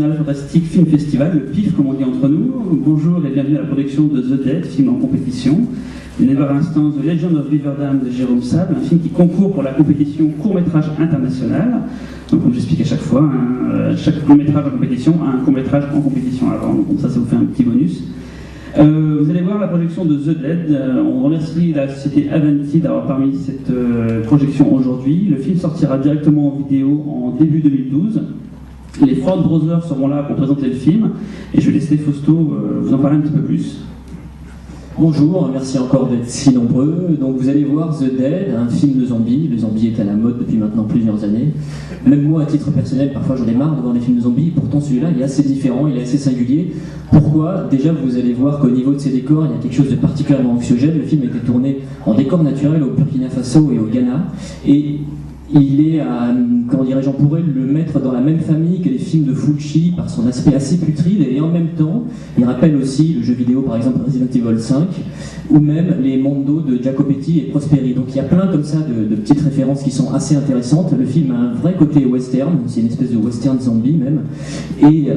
International Fantastic Film Festival, le PIF comme on dit entre nous. Bonjour et bienvenue à la production de The Dead, film en compétition. Never Instance, The Legend of Riverdam de Jérôme Sable, un film qui concourt pour la compétition court-métrage international. Donc comme j'explique à chaque fois, chaque court-métrage en compétition a un court-métrage en compétition avant, donc ça vous fait un petit bonus. Vous allez voir la projection de The Dead. On remercie la société Avanti d'avoir permis cette projection aujourd'hui. Le film sortira directement en vidéo en début 2012. Les Ford Brothers seront là pour présenter le film et je vais laisser Fausto vous en parler un petit peu plus. Bonjour, merci encore d'être si nombreux. Donc vous allez voir The Dead, un film de zombies. Le zombie est à la mode depuis maintenant plusieurs années. Même moi, à titre personnel, parfois j'en ai marre de voir des films de zombies. Pourtant celui-là, il est assez différent, il est assez singulier. Pourquoi ? Déjà, vous allez voir qu'au niveau de ses décors, il y a quelque chose de particulièrement anxiogène. Le film a été tourné en décor naturel au Burkina Faso et au Ghana. Et il est à, comment dirais-je, on pourrait le mettre dans la même famille que les films de Fulci par son aspect assez putride, et en même temps, il rappelle aussi le jeu vidéo, par exemple Resident Evil 5, ou même les Mondo de Jacopetti et Prosperi. Donc il y a plein comme ça de petites références qui sont assez intéressantes. Le film a un vrai côté western, c'est une espèce de western zombie même, et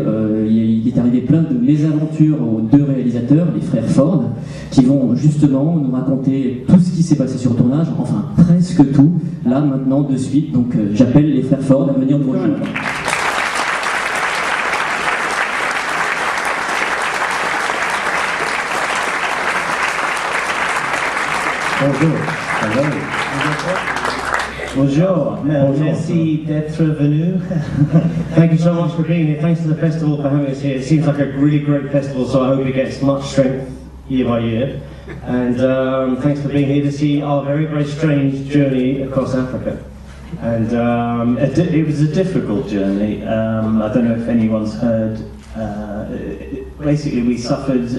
il est arrivé plein de mésaventures aux deux réalisateurs, les frères Ford, qui vont justement nous raconter tout ce qui s'est passé sur le tournage, enfin presque tout, là maintenant de suite. Donc j'appelle les frères Ford à venir nous rejoindre. Bonjour. Hello. Bonjour. Merci d'être venu. Thank you so much for being here. Thanks to the festival for having us here. It seems like a really great festival, so I hope it gets much strength year by year. And thanks for being here to see our very, very strange journey across Africa. And it was a difficult journey. I don't know if anyone's heard. Basically, we suffered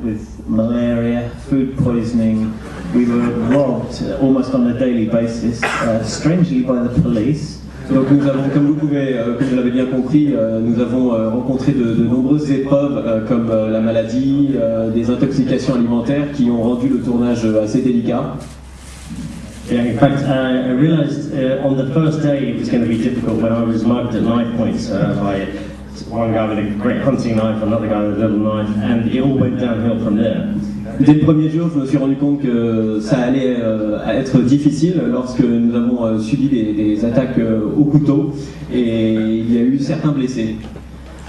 with malaria, food poisoning. We were robbed almost on a daily basis, strangely by the police. Donc nous avons, comme vous l'avez bien compris, nous avons rencontré de nombreuses épreuves comme la maladie, des intoxications alimentaires qui ont rendu le tournage assez délicat. Yeah, in fact, I realized on the first day it was going to be difficult when I was mugged at knife points by one guy with a great hunting knife, another guy with a little knife, and it all went downhill from there. Dès le premier jour, je me suis rendu compte que ça allait être difficile lorsque nous avons subi des attaques au couteau et il y a eu certains blessés.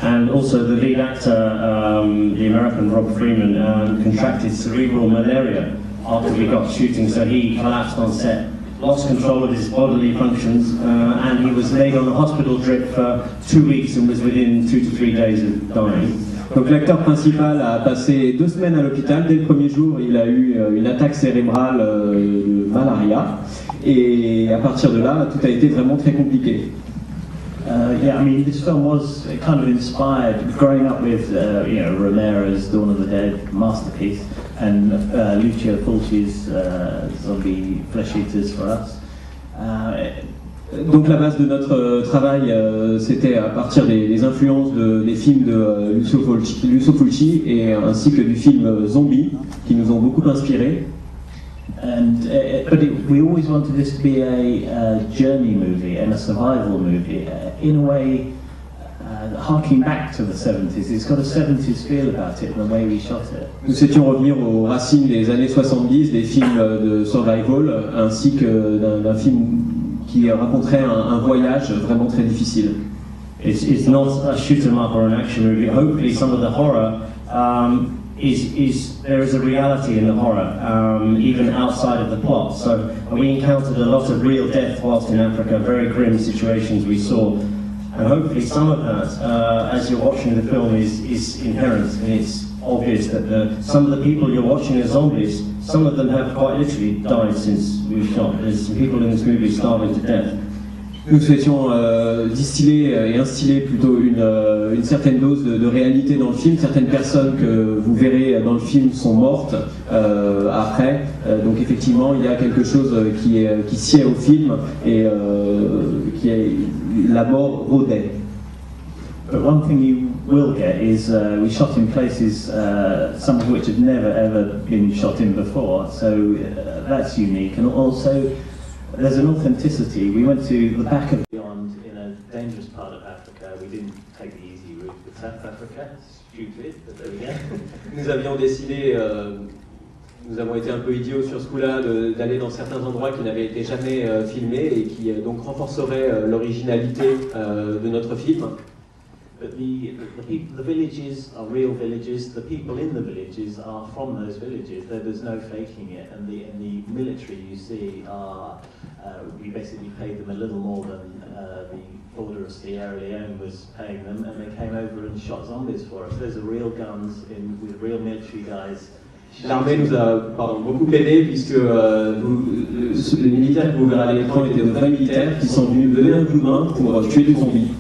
And also the lead actor, the American Rob Freeman, contracted cerebral malaria after we got shooting, so he collapsed on set, lost control of his bodily functions, and he was laid on a hospital drip for 2 weeks and was within 2 to 3 days of dying. Donc l'acteur principal a passé 2 semaines à l'hôpital. Dès le premier jour, il a eu une attaque cérébrale de malaria. Et à partir de là, tout a été vraiment très compliqué. Yeah, I mean, this film was kind of inspired, growing up with, Romero's Dawn of the Dead, masterpiece, and Lucio Fulci's Zombie Flesh Eaters for us. Donc la base de notre travail, c'était à partir des influences des films de Lucio Fulci et ainsi que du film Zombie, qui nous ont beaucoup inspirés. But we always wanted this to be a journey movie and a survival movie, in a way, harking back to the 70s. It's got a 70s feel about it, the way we shot it. Nous souhaitions revenir aux racines des années 70, des films de survival, ainsi que d'un film qui raconterait un voyage vraiment très difficile. It's not a shoot 'em up or an action movie. Hopefully some of the horror there is a reality in the horror, even outside of the plot. So we encountered a lot of real death whilst in Africa, very grim situations we saw. And hopefully some of that, as you're watching the film, is inherent, and it's obvious that some of the people you're watching as zombies, some of them have quite literally died since we've shot. There's some people in this movie starving to death. Nous souhaitions distiller et instiller plutôt une certaine dose de réalité dans le film. Certaines personnes que vous verrez dans le film sont mortes après. Donc effectivement, il y a quelque chose qui sied au film et qui est la mort rôdait. But one thing you will get is we shot in places, some of which have never ever been shot in before. So that's unique, and also there's an authenticity. We went to the back of Beyond in a dangerous part of Africa. we didn't take the easy route with South Africa, stupid, but there we go. Nous avions décidé, nous avons été un peu idiots sur ce coup-là, d'aller dans certains endroits qui n'avaient été jamais filmés et qui donc renforceraient l'originalité de notre film. But the villages are real villages. The people in the villages are from those villages. There's no faking it. And the military you see are, we basically paid them a little more than the border of Sierra Leone was paying them, and they came over and shot zombies for us. There's real guns with real military guys. L'armée nous a beaucoup aidé puisque les militaires que vous verrez à l'écran étaient de vrais militaires qui sont venus donner un coup de main pour tuer des zombies.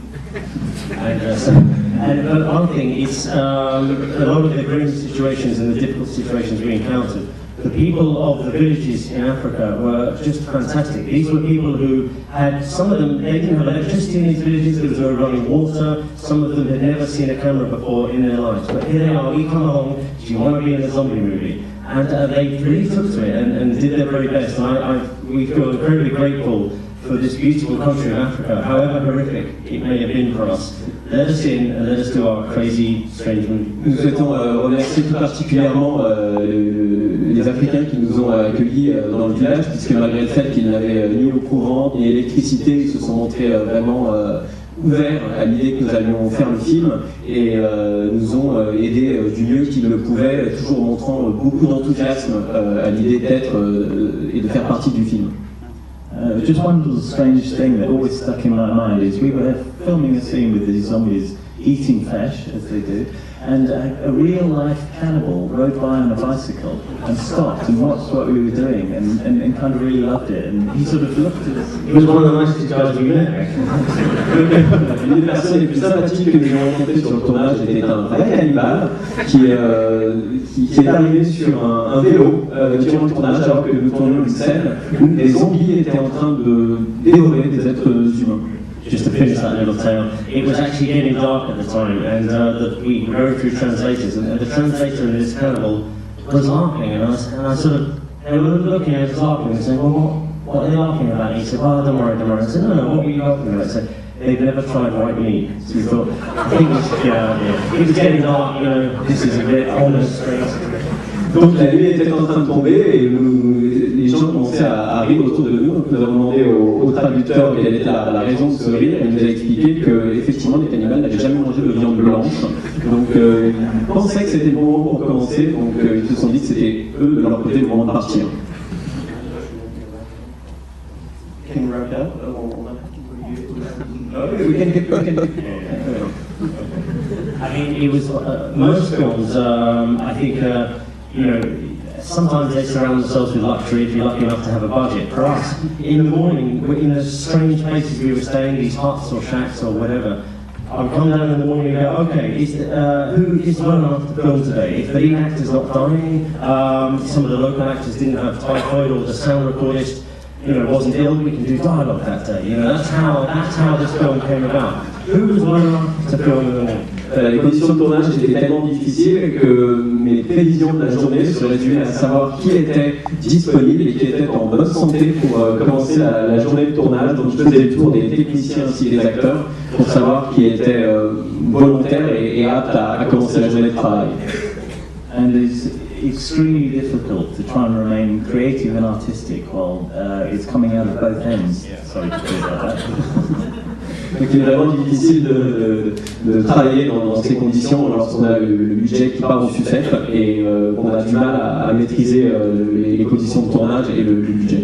And one thing, it's a lot of the grim situations and the difficult situations we encountered. The people of the villages in Africa were just fantastic. These were people who had, some of them, they didn't have electricity in these villages, there was no running water, some of them had never seen a camera before in their lives. But here they are, we come along, do you want to be in a zombie movie? And they really took to it and did their very best. We feel incredibly grateful for this beautiful country of Africa, however horrific it may have been for us. Let us in and let us do our crazy, strange movie. Nous souhaitons remercier tout particulièrement les Africains qui nous ont accueillis dans le village, puisque malgré le fait qu'ils n'avaient ni eau courante ni électricité, ils se sont montrés vraiment ouverts à l'idée que nous allions faire le film et nous ont aidés du mieux qu'ils le pouvaient, toujours montrant beaucoup d'enthousiasme à l'idée d'être et de faire partie du film. Just one little strange thing that always stuck in my mind is we were filming a scene with these zombies eating flesh, as they do, and a real-life cannibal rode by on a bicycle and stopped and watched what we were doing and kind of really loved it. And he sort of looked at us. He was one of the nicest guys we met. Une des personnes les plus sympathiques que nous avons rencontrées sur le tournage était un vrai cannibale qui est arrivé sur un vélo durant le tournage alors que nous tournions une scène où des zombies étaient en train de dévorer des êtres humains. Just to finish that little tale, it was actually getting dark at the time, and we were going through translators, and the translator in this cannibal was laughing, and I sort of, they were looking at us laughing and saying, well, what are they laughing about? And he said, oh, don't worry. I said, no, what were you laughing about? I said, they've never tried white meat. So we thought, I think we should get out of here. It was getting dark, this is a bit ominous. Donc la nuit était en train de tomber et les gens commençaient à rire autour de nous. Donc nous avons demandé au traducteur quelle était la raison de ce rire. Il nous a expliqué qu'effectivement les cannibales n'avaient jamais mangé de viande blanche. Donc ils pensaient que c'était le bon moment pour commencer. Donc ils se sont dit que c'était eux de leur côté le moment de partir. I mean, it was most films. I think. Sometimes they surround themselves with luxury if you're lucky enough to have a budget. For us, in the morning, in the strange places we were staying, these huts or shacks or whatever, I would come down in the morning and go, okay, who is well enough to film today? If the lead actor's not dying, some of the local actors didn't have typhoid, or the sound recordist wasn't ill, we can do dialogue that day. That's how this film came about. Who was well enough to film in the morning? Les conditions de tournage étaient tellement difficiles que mes prévisions de la journée se résumaient à savoir qui était disponible et qui était en bonne santé pour commencer la journée de tournage. Donc je faisais le tour des techniciens ainsi que des acteurs pour savoir qui était volontaire et apte à commencer la journée de travail. And it's extremely difficult to try and remain creative and artistic while it's coming out of both ends. Sorry to say that. Donc il est vraiment difficile de travailler dans ces conditions lorsqu'on a le budget qui part au sucette et qu'on a du mal à maîtriser les conditions de tournage et le budget.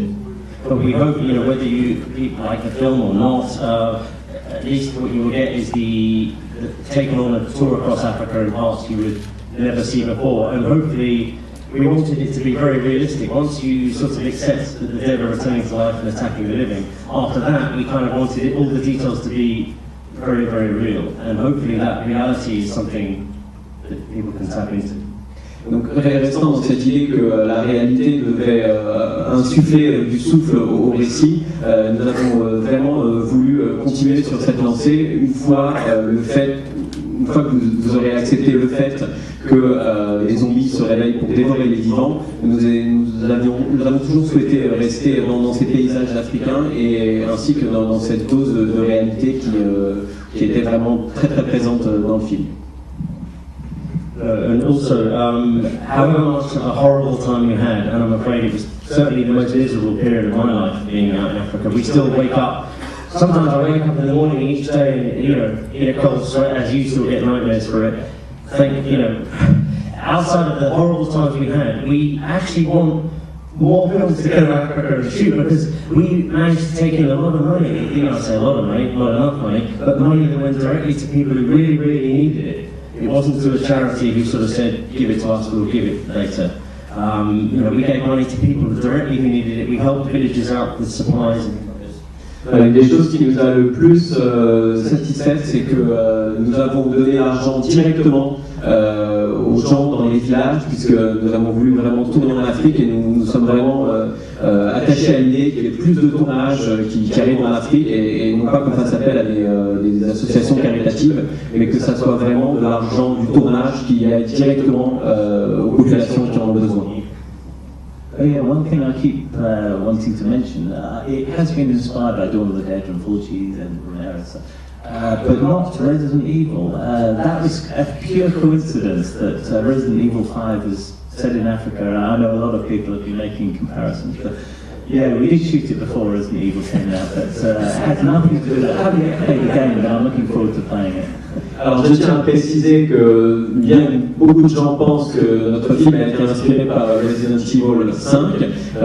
But we hope, whether you like the film or not, at least what you will get is the taking on a tour across Africa in parts you would never see before, and hopefully we wanted it to be very realistic. Once you sort of accept that the dead are returning to life and attacking the living, after that we kind of wanted all the details to be very, very real, and hopefully that reality is something that people can tap into. Donc restant dans cette idée que la réalité devait insuffler du souffle au récit, nous avons vraiment voulu continuer sur cette lancée une fois que vous aurez accepté le fait que les zombies se réveillent pour dévorer les vivants. Nous avons toujours souhaité rester dans ces paysages africains et ainsi que dans cette dose de réalité qui était vraiment très très présente dans le film. And also, however much a horrible time you had, and I'm afraid it was certainly the most miserable period of my life being out in Africa, we still wake up. Sometimes I wake up in the morning each day, you know, in a cold sweat, as you still get nightmares for it. Think, you know, outside of the horrible times we had, we actually want more films to go to Africa and shoot, because we managed to take in a lot of money. You know, I say a lot of money, not enough money, but money that went directly to people who really, really needed it. It wasn't to a charity who sort of said, give it to us, we'll give it later. You know, we gave money to people directly who needed it. We helped villages out with supplies. Une des choses qui nous a le plus satisfait, c'est que nous avons donné l'argent directement aux gens dans les villages, puisque nous avons voulu vraiment tourner en Afrique et nous sommes vraiment attachés à l'idée qu'il y ait plus de tournages qui arrivent en Afrique et non pas qu'on fasse appel à des associations caritatives, mais que ça soit vraiment de l'argent du tournage qui aille directement aux populations qui en ont besoin. Yeah, one thing I keep wanting to mention, it has been inspired by Dawn of the Dead and Fulci and Romero, but not Resident Evil. That was a pure coincidence that Resident Evil 5 was set in Africa. I know a lot of people have been making comparisons, but yeah, we did shoot it before Resident Evil came out, but it had nothing to do with it. I haven't yet played the game, but I'm looking forward to playing it. Alors je tiens à préciser que bien beaucoup de gens pensent que notre film a été inspiré par Resident Evil 5.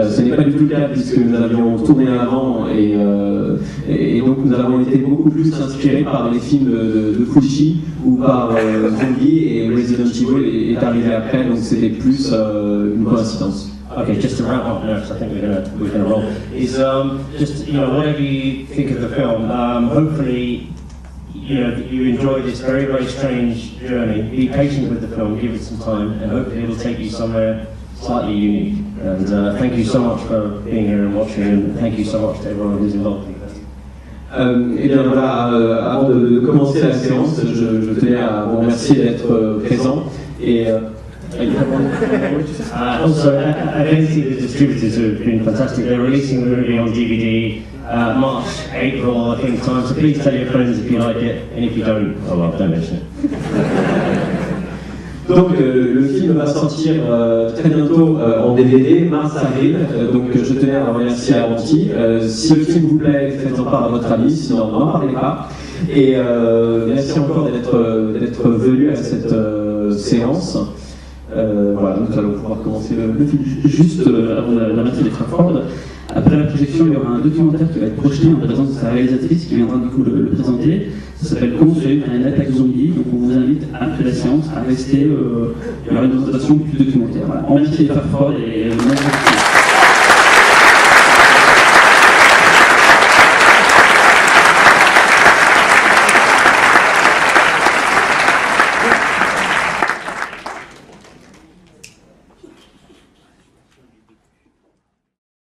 Ce n'est pas du tout le cas puisque nous avions tourné avant et donc nous avons été beaucoup plus inspirés par les films de Fulci ou par Zombie, et Resident Evil est arrivé après, donc c'était plus une coïncidence. Okay, just to wrap up now, because I think we're gonna roll. Is just, you know, whatever you think of the film, hopefully, you know, you enjoy this very, very strange journey. Be patient with the film, give it some time, and hopefully it'll take you somewhere slightly unique. And thank you so much for being here and watching, and thank you so much to everyone who's involved. Et bien voilà, avant de commencer la séance, je tenais à vous remercier d'être présent et also, against the distributors who have been fantastic. They're releasing the movie on DVD March, April, I think, time. So please tell your friends if you like it, and if you don't, oh well, don't mention it. Donc le film va sortir très bientôt en DVD, mars-avril, donc je tenais à remercier Avanti. Si le film vous plaît, faites-en part à votre ami, sinon n'en parlez pas. Et merci encore d'être venu à cette séance. Voilà, nous allons pouvoir commencer le film. Juste avant la matinée des Francfort, après la projection, il y aura un documentaire qui va être projeté en présence de sa réalisatrice qui viendra du coup le présenter. Ça s'appelle Comment survivre à une attaque zombie. Donc on vous invite après la séance à rester. Il y aura une présentation plus documentaire. Voilà. En matinée des Francfort et